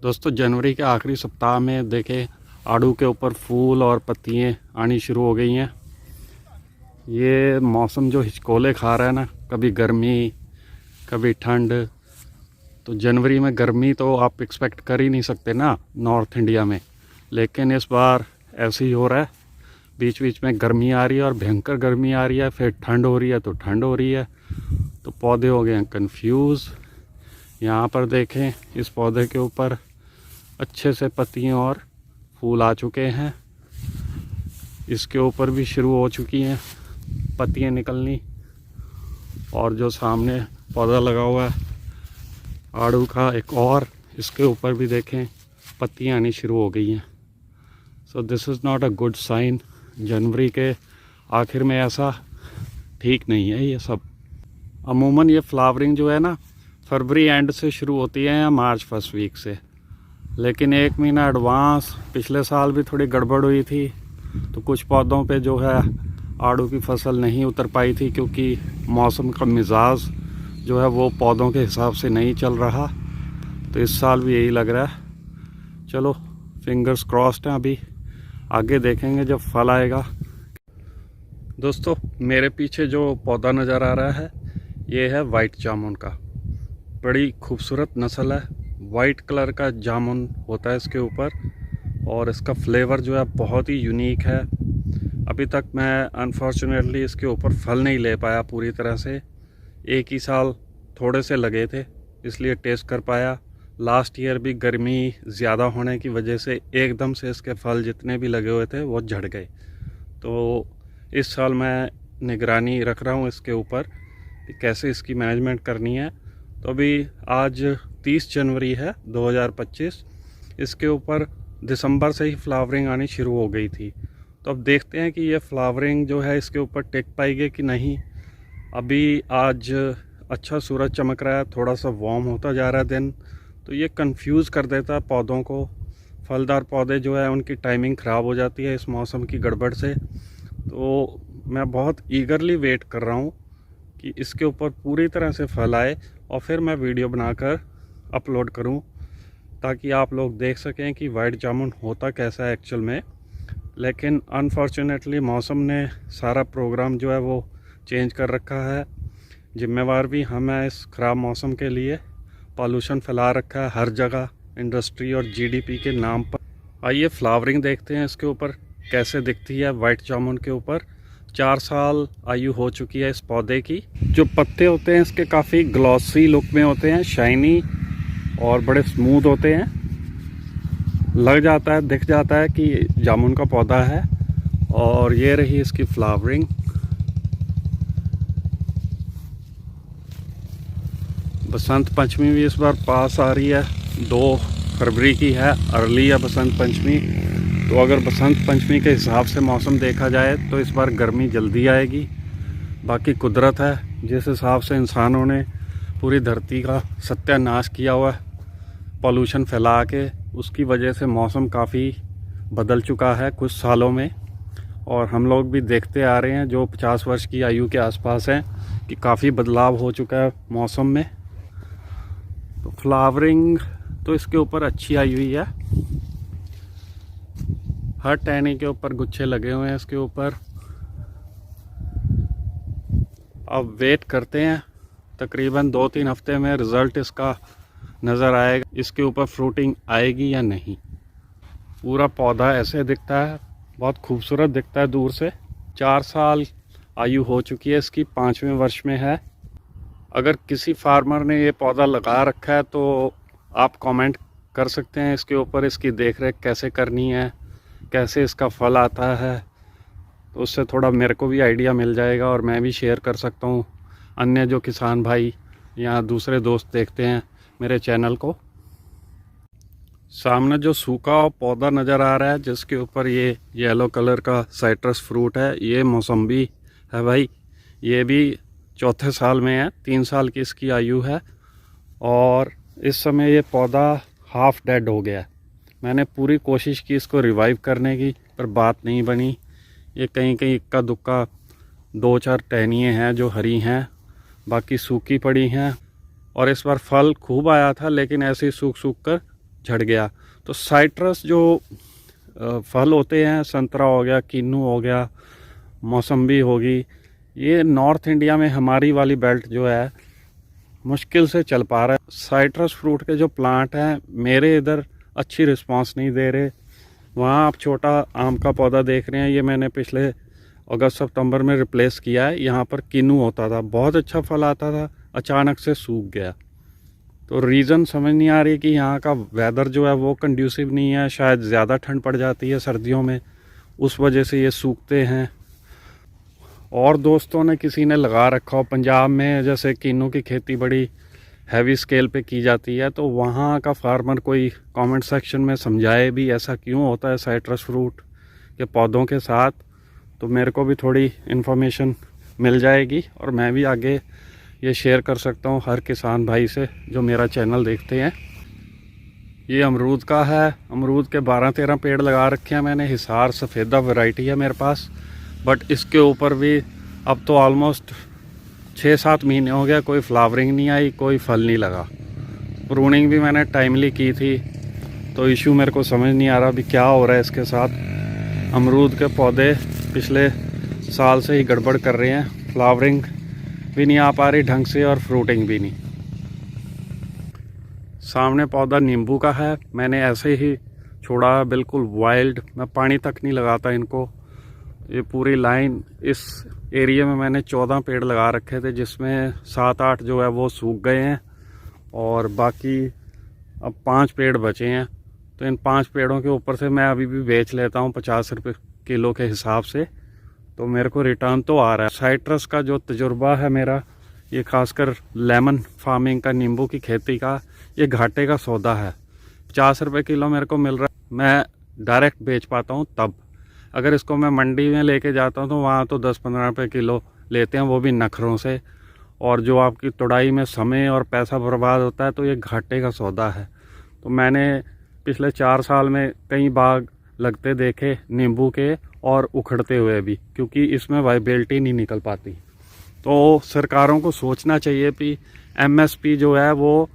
दोस्तों जनवरी के आखिरी सप्ताह में देखें आड़ू के ऊपर फूल और पत्तियाँ आनी शुरू हो गई हैं। ये मौसम जो हिचकोले खा रहा है ना, कभी गर्मी कभी ठंड। तो जनवरी में गर्मी तो आप एक्सपेक्ट कर ही नहीं सकते ना नॉर्थ इंडिया में, लेकिन इस बार ऐसे ही हो रहा है। बीच बीच में गर्मी आ रही है और भयंकर गर्मी आ रही है, फिर ठंड हो रही है तो ठंड हो रही है, तो पौधे हो गए हैं कन्फ्यूज़। यहाँ पर देखें इस पौधे के ऊपर अच्छे से पत्तियाँ और फूल आ चुके हैं। इसके ऊपर भी शुरू हो चुकी हैं पत्तियाँ निकलनी। और जो सामने पौधा लगा हुआ है आड़ू का एक और, इसके ऊपर भी देखें पत्तियाँ आनी शुरू हो गई हैं। So this is not a good sign. जनवरी के आखिर में ऐसा ठीक नहीं है ये सब। अमूमन ये फ्लावरिंग जो है ना फरवरी एंड से शुरू होती है या मार्च फर्स्ट वीक से, लेकिन एक महीना एडवांस। पिछले साल भी थोड़ी गड़बड़ हुई थी, तो कुछ पौधों पे जो है आड़ू की फसल नहीं उतर पाई थी, क्योंकि मौसम का मिजाज जो है वो पौधों के हिसाब से नहीं चल रहा। तो इस साल भी यही लग रहा है। चलो फिंगर्स क्रॉस्ड हैं, अभी आगे देखेंगे जब फल आएगा। दोस्तों मेरे पीछे जो पौधा नज़र आ रहा है ये है वाइट जामुन का। बड़ी खूबसूरत नस्ल है, वाइट कलर का जामुन होता है इसके ऊपर, और इसका फ्लेवर जो है बहुत ही यूनिक है। अभी तक मैं अनफॉर्चुनेटली इसके ऊपर फल नहीं ले पाया पूरी तरह से। एक ही साल थोड़े से लगे थे इसलिए टेस्ट कर पाया। लास्ट ईयर भी गर्मी ज़्यादा होने की वजह से एकदम से इसके फल जितने भी लगे हुए थे वो झड़ गए। तो इस साल मैं निगरानी रख रहा हूँ इसके ऊपर कि कैसे इसकी मैनेजमेंट करनी है। तो अभी आज 30 जनवरी है 2025। इसके ऊपर दिसंबर से ही फ्लावरिंग आनी शुरू हो गई थी। तो अब देखते हैं कि ये फ्लावरिंग जो है इसके ऊपर टिक पाएगी कि नहीं। अभी आज अच्छा सूरज चमक रहा है, थोड़ा सा वार्म होता जा रहा है दिन, तो ये कंफ्यूज कर देता है पौधों को। फलदार पौधे जो है उनकी टाइमिंग ख़राब हो जाती है इस मौसम की गड़बड़ से। तो मैं बहुत ईगरली वेट कर रहा हूँ कि इसके ऊपर पूरी तरह से फल आए और फिर मैं वीडियो बनाकर अपलोड करूं, ताकि आप लोग देख सकें कि वाइट जामुन होता कैसा है एक्चुअल में। लेकिन अनफॉर्चुनेटली मौसम ने सारा प्रोग्राम जो है वो चेंज कर रखा है। जिम्मेवार भी हम हैं इस ख़राब मौसम के लिए। पॉल्यूशन फैला रखा है हर जगह इंडस्ट्री और जीडीपी के नाम पर। आइए फ्लावरिंग देखते हैं इसके ऊपर कैसे दिखती है वाइट जामुन के ऊपर। 4 साल आयु हो चुकी है इस पौधे की। जो पत्ते होते हैं इसके काफ़ी ग्लॉसी लुक में होते हैं, शाइनी और बड़े स्मूथ होते हैं। लग जाता है, दिख जाता है कि जामुन का पौधा है। और ये रही इसकी फ्लावरिंग। बसंत पंचमी भी इस बार पास आ रही है, 2 फरवरी की है, अर्ली है बसंत पंचमी। तो अगर बसंत पंचमी के हिसाब से मौसम देखा जाए तो इस बार गर्मी जल्दी आएगी। बाकी कुदरत है, जिस हिसाब से इंसानों ने पूरी धरती का सत्यानाश किया हुआ है पॉल्यूशन फैला के, उसकी वजह से मौसम काफ़ी बदल चुका है कुछ सालों में। और हम लोग भी देखते आ रहे हैं जो 50 वर्ष की आयु के आसपास हैं कि काफ़ी बदलाव हो चुका है मौसम में। तो फ्लावरिंग तो इसके ऊपर अच्छी आई हुई है। हर टहनी के ऊपर गुच्छे लगे हुए हैं इसके ऊपर। अब वेट करते हैं, तकरीबन 2-3 हफ्ते में रिज़ल्ट इसका नज़र आएगा, इसके ऊपर फ्रूटिंग आएगी या नहीं। पूरा पौधा ऐसे दिखता है, बहुत खूबसूरत दिखता है दूर से। 4 साल आयु हो चुकी है इसकी, 5वें वर्ष में है। अगर किसी फार्मर ने ये पौधा लगा रखा है तो आप कमेंट कर सकते हैं इसके ऊपर इसकी देख रेख कैसे करनी है, कैसे इसका फल आता है। तो उससे थोड़ा मेरे को भी आइडिया मिल जाएगा और मैं भी शेयर कर सकता हूँ अन्य जो किसान भाई या दूसरे दोस्त देखते हैं मेरे चैनल को। सामने जो सूखा पौधा नज़र आ रहा है जिसके ऊपर ये येलो कलर का साइट्रस फ्रूट है, ये मौसम्बी है भाई। ये भी 4थे साल में है, 3 साल की इसकी आयु है। और इस समय ये पौधा हाफ डेड हो गया है। मैंने पूरी कोशिश की इसको रिवाइव करने की, पर बात नहीं बनी। ये कहीं कहीं इक्का दुक्का 2-4 टहनियाँ हैं जो हरी हैं, बाकी सूखी पड़ी हैं। और इस बार फल खूब आया था, लेकिन ऐसे ही सूख सूख कर झड़ गया। तो साइट्रस जो फल होते हैं, संतरा हो गया, किन्नू हो गया, मौसम्बी होगी, ये नॉर्थ इंडिया में हमारी वाली बेल्ट जो है मुश्किल से चल पा रहा है। साइट्रस फ्रूट के जो प्लांट हैं मेरे इधर अच्छी रिस्पांस नहीं दे रहे। वहाँ आप छोटा आम का पौधा देख रहे हैं, ये मैंने पिछले अगस्त सितंबर में रिप्लेस किया है। यहाँ पर किन्नू होता था, बहुत अच्छा फल आता था, अचानक से सूख गया। तो रीज़न समझ नहीं आ रही कि यहाँ का वेदर जो है वो कंड्यूसिव नहीं है, शायद ज़्यादा ठंड पड़ जाती है सर्दियों में, उस वजह से ये सूखते हैं। और दोस्तों ने किसी ने लगा रखा हो पंजाब में, जैसे किन्नू की खेती बड़ी हैवी स्केल पे की जाती है, तो वहाँ का फार्मर कोई कमेंट सेक्शन में समझाए भी ऐसा क्यों होता है साइट्रस फ्रूट के पौधों के साथ, तो मेरे को भी थोड़ी इन्फॉर्मेशन मिल जाएगी और मैं भी आगे ये शेयर कर सकता हूँ हर किसान भाई से जो मेरा चैनल देखते हैं। ये अमरूद का है, अमरूद के 12-13 पेड़ लगा रखे हैं मैंने। हिसार सफ़ेदा वैरायटी है मेरे पास, बट इसके ऊपर भी अब तो ऑलमोस्ट 6-7 महीने हो गया कोई फ्लावरिंग नहीं आई, कोई फल नहीं लगा। प्रूनिंग भी मैंने टाइमली की थी, तो इशू मेरे को समझ नहीं आ रहा अभी क्या हो रहा है इसके साथ। अमरूद के पौधे पिछले साल से ही गड़बड़ कर रहे हैं, फ्लावरिंग भी नहीं आ पा रही ढंग से और फ्रूटिंग भी नहीं। सामने पौधा नींबू का है, मैंने ऐसे ही छोड़ा, बिल्कुल वाइल्ड, मैं पानी तक नहीं लगाता इनको। ये पूरी लाइन इस एरिया में मैंने 14 पेड़ लगा रखे थे, जिसमें 7-8 जो है वो सूख गए हैं और बाकी अब 5 पेड़ बचे हैं। तो इन 5 पेड़ों के ऊपर से मैं अभी भी बेच लेता हूँ 50 रुपये किलो के हिसाब से, तो मेरे को रिटर्न तो आ रहा है। साइट्रस का जो तजुर्बा है मेरा, ये खासकर लेमन फार्मिंग का, नींबू की खेती का, ये घाटे का सौदा है। 50 रुपये किलो मेरे को मिल रहा है, मैं डायरेक्ट बेच पाता हूँ तब। अगर इसको मैं मंडी में लेके जाता हूँ तो वहाँ तो 10-15 रुपये किलो लेते हैं, वो भी नखरों से, और जो आपकी तुड़ाई में समय और पैसा बर्बाद होता है, तो ये घाटे का सौदा है। तो मैंने पिछले 4 साल में कई बाग लगते देखे नींबू के, और उखड़ते हुए भी, क्योंकि इसमें वाइबिलिटी नहीं निकल पाती। तो सरकारों को सोचना चाहिए कि MSP जो है वो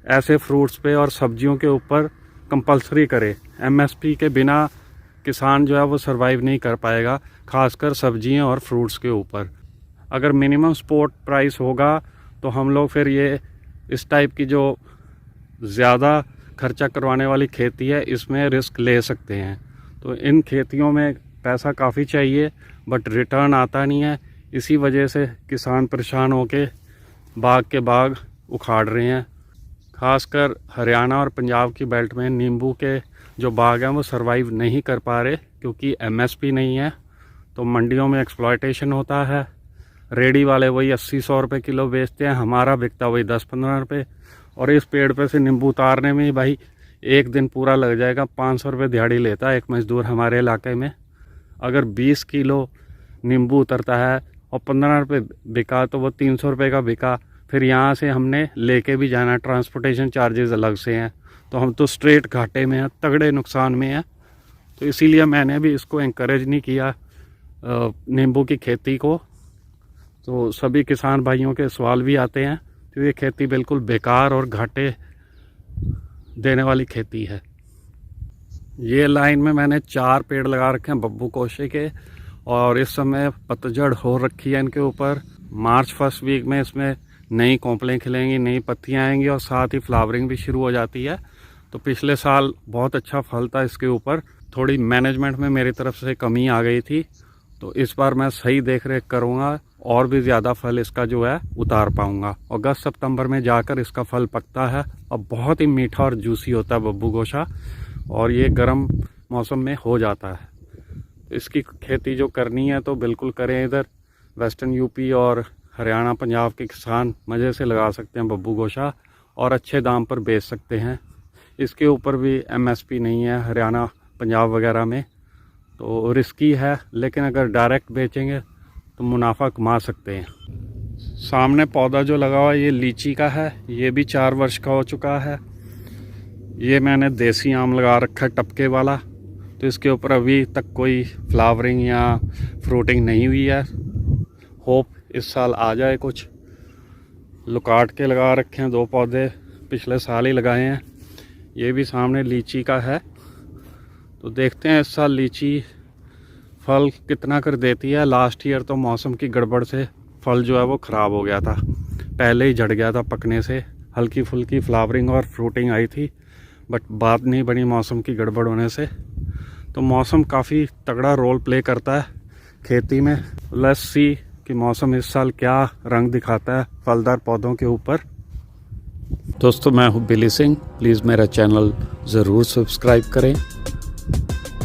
ऐसे फ्रूट्स पे और सब्जियों के ऊपर कंपलसरी करे। MSP के बिना किसान जो है वो सरवाइव नहीं कर पाएगा, खासकर सब्जियां और फ्रूट्स के ऊपर। अगर मिनिमम सपोर्ट प्राइस होगा तो हम लोग फिर ये इस टाइप की जो ज़्यादा खर्चा करवाने वाली खेती है, इसमें रिस्क ले सकते हैं। तो इन खेतियों में पैसा काफ़ी चाहिए, बट रिटर्न आता नहीं है। इसी वजह से किसान परेशान होके बाग के बाग उखाड़ रहे हैं। खासकर हरियाणा और पंजाब की बेल्ट में नींबू के जो बाग हैं वो सरवाइव नहीं कर पा रहे, क्योंकि MSP नहीं है। तो मंडियों में एक्सप्लॉयटेशन होता है, रेडी वाले वही 80-100 रुपये किलो बेचते हैं, हमारा बिकता वही 10-15 रुपये। और इस पेड़ पे से नींबू उतारने में ही भाई एक दिन पूरा लग जाएगा। 500 रुपये दिहाड़ी लेता है एक मजदूर हमारे इलाके में। अगर 20 किलो नींबू उतरता है और 15 रुपये बिका, तो वो 300 रुपये का बिका। फिर यहाँ से हमने लेके भी जाना, ट्रांसपोर्टेशन चार्जेस अलग से हैं, तो हम तो स्ट्रेट घाटे में हैं, तगड़े नुकसान में हैं। तो इसीलिए मैंने भी इसको encourage नहीं किया नींबू की खेती को। तो सभी किसान भाइयों के सवाल भी आते हैं, तो ये खेती बिल्कुल बेकार और घाटे देने वाली खेती है। ये लाइन में मैंने 4 पेड़ लगा रखे हैं बब्बू कोशे के, और इस समय पतझड़ हो रखी है इनके ऊपर। मार्च फर्स्ट वीक में इसमें नई कोंपलें खिलेंगी, नई पत्तियां आएंगी और साथ ही फ्लावरिंग भी शुरू हो जाती है। तो पिछले साल बहुत अच्छा फल था इसके ऊपर, थोड़ी मैनेजमेंट में मेरी तरफ से कमी आ गई थी। तो इस बार मैं सही देख रेख करूँगा और भी ज़्यादा फल इसका जो है उतार पाऊँगा। अगस्त सितंबर में जाकर इसका फल पकता है और बहुत ही मीठा और जूसी होता है बब्बू गोशा, और ये गर्म मौसम में हो जाता है। इसकी खेती जो करनी है तो बिल्कुल करें। इधर वेस्टर्न यूपी और हरियाणा पंजाब के किसान मज़े से लगा सकते हैं बब्बू गोशा और अच्छे दाम पर बेच सकते हैं। इसके ऊपर भी MSP नहीं है हरियाणा पंजाब वगैरह में, तो रिस्की है, लेकिन अगर डायरेक्ट बेचेंगे तो मुनाफा कमा सकते हैं। सामने पौधा जो लगा हुआ है ये लीची का है, ये भी 4 वर्ष का हो चुका है। ये मैंने देसी आम लगा रखा है टपके वाला, तो इसके ऊपर अभी तक कोई फ्लावरिंग या फ्रूटिंग नहीं हुई है। होप इस साल आ जाए कुछ। लुकाट के लगा रखे हैं 2 पौधे, पिछले साल ही लगाए हैं। ये भी सामने लीची का है। तो देखते हैं इस साल लीची फल कितना कर देती है। लास्ट ईयर तो मौसम की गड़बड़ से फल जो है वो ख़राब हो गया था, पहले ही झड़ गया था पकने से। हल्की फुल्की फ्लावरिंग और फ्रूटिंग आई थी, बट बात नहीं बनी मौसम की गड़बड़ होने से। तो मौसम काफ़ी तगड़ा रोल प्ले करता है खेती में। लेट्स सी कि मौसम इस साल क्या रंग दिखाता है फलदार पौधों के ऊपर। दोस्तों, मैं हूँ बिली सिंह। प्लीज़ मेरा चैनल ज़रूर सब्सक्राइब करें।